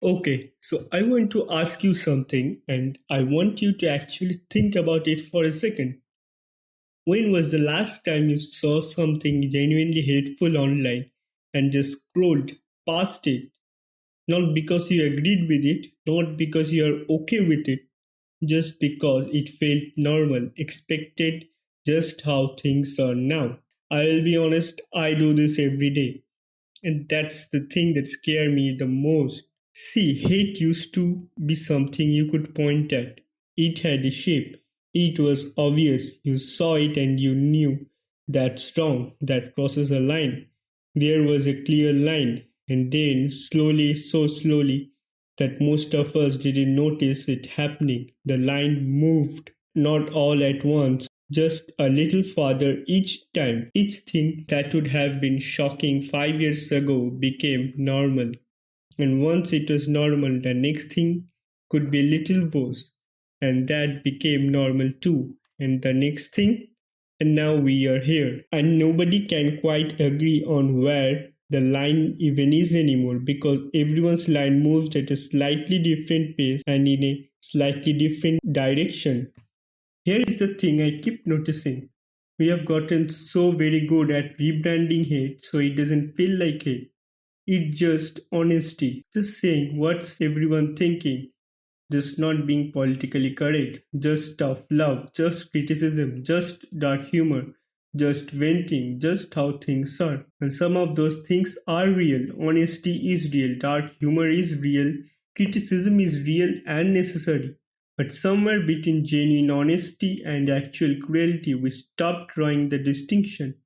Okay, so I want to ask you something and I want you to actually think about it for a second. When was the last time you saw something genuinely hateful online and just scrolled past it? Not because you agreed with it, not because you are okay with it, just because it felt normal, expected, just how things are now. I will be honest, I do this every day. And that's the thing that scares me the most. See, hate used to be something you could point at. It had a shape. It was obvious. You saw it and you knew that's wrong. That crosses a line. There was a clear line. And then, slowly, so slowly, that most of us didn't notice it happening, the line moved. Not all at once, just a little farther each time. Each thing that would have been shocking 5 years ago became normal. And once it was normal, the next thing could be a little worse. And that became normal too. And the next thing, and now we are here. And nobody can quite agree on where the line even is anymore because everyone's line moves at a slightly different pace and in a slightly different direction. Here is the thing I keep noticing. We have gotten so very good at rebranding hate so it doesn't feel like hate. It's just honesty, just saying what's everyone thinking, just not being politically correct, just tough love, just criticism, just dark humor, just venting, just how things are. And some of those things are real. Honesty is real, dark humor is real, criticism is real and necessary. But somewhere between genuine honesty and actual cruelty, we stopped drawing the distinction.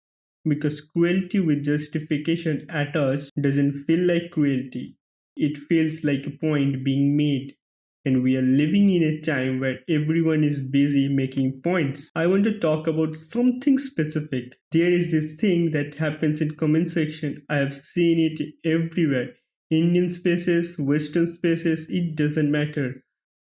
Because cruelty with justification at us doesn't feel like cruelty. It feels like a point being made. And we are living in a time where everyone is busy making points. I want to talk about something specific. There is this thing that happens in comment section. I have seen it everywhere. Indian spaces, Western spaces, it doesn't matter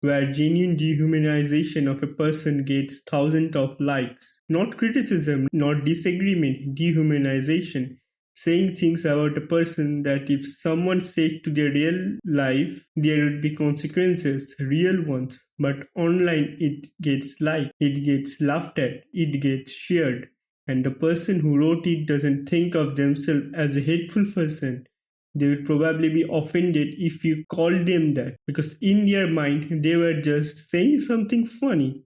where genuine dehumanization of a person gets thousands of likes. Not criticism, not disagreement, dehumanization. Saying things about a person that if someone said to their real life, there would be consequences, real ones. But online, it gets liked, it gets laughed at, it gets shared. And the person who wrote it doesn't think of themselves as a hateful person. They would probably be offended if you called them that because in their mind they were just saying something funny,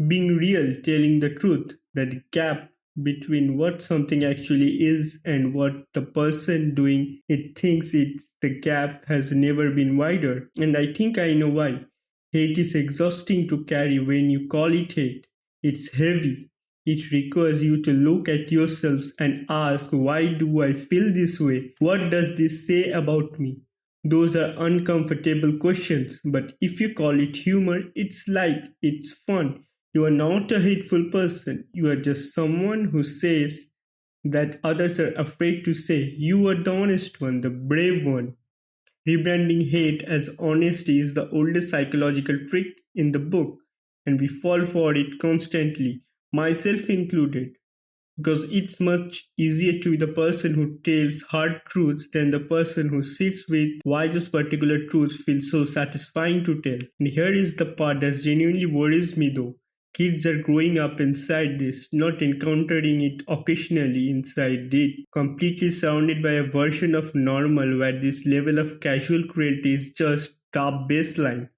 being real, telling the truth. That gap between what something actually is and what the person doing it thinks it's the gap has never been wider. And I think I know why. Hate is exhausting to carry when you call it hate. It's heavy. It requires you to look at yourselves and ask, why do I feel this way? What does this say about me? Those are uncomfortable questions, but if you call it humor, it's light, it's fun. You are not a hateful person. You are just someone who says that others are afraid to say. You are the honest one, the brave one. Rebranding hate as honesty is the oldest psychological trick in the book, and we fall for it constantly, myself included, because it's much easier to be the person who tells hard truths than the person who sits with why those particular truths feel so satisfying to tell. And here is the part that genuinely worries me though. Kids are growing up inside this, not encountering it occasionally inside it, completely surrounded by a version of normal where this level of casual cruelty is just top baseline,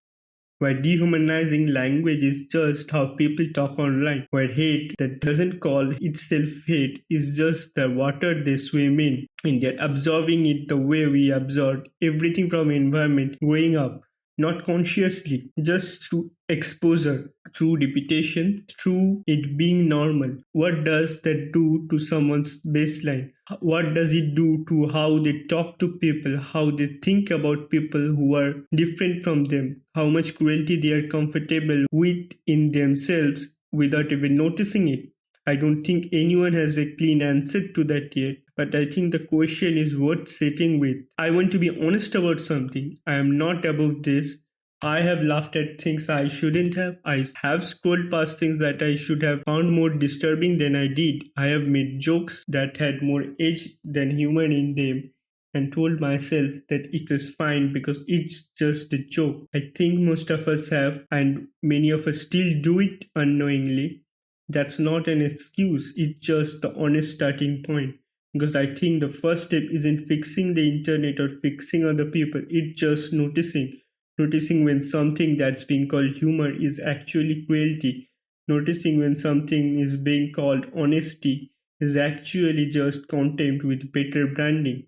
where dehumanizing language is just how people talk online, where hate that doesn't call itself hate is just the water they swim in, and they're absorbing it the way we absorb everything from environment growing up, not consciously, just through exposure, through repetition, through it being normal. What does that do to someone's baseline? What does it do to how they talk to people, how they think about people who are different from them, how much cruelty they are comfortable with in themselves without even noticing it? I don't think anyone has a clean answer to that yet, but I think the question is worth sitting with. I want to be honest about something. I am not above this. I have laughed at things I shouldn't have. I have scrolled past things that I should have found more disturbing than I did. I have made jokes that had more edge than humor in them. and told myself that it was fine because it's just a joke. I think most of us have, and many of us still do it unknowingly. That's not an excuse, it's just the honest starting point. Because I think the first step isn't fixing the internet or fixing other people, it's just noticing. Noticing when something that's being called humor is actually cruelty. Noticing when something is being called honesty is actually just contempt with better branding.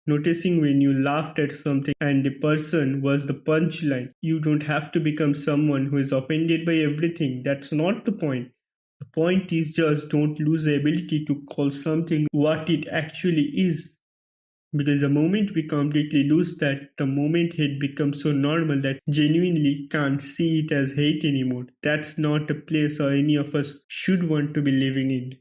Noticing when you laughed at something and the person was the punchline. You don't have to become someone who is offended by everything. That's not the point. The point is just don't lose the ability to call something what it actually is. Because the moment we completely lose that, the moment hate becomes so normal that genuinely can't see it as hate anymore. That's not a place or any of us should want to be living in.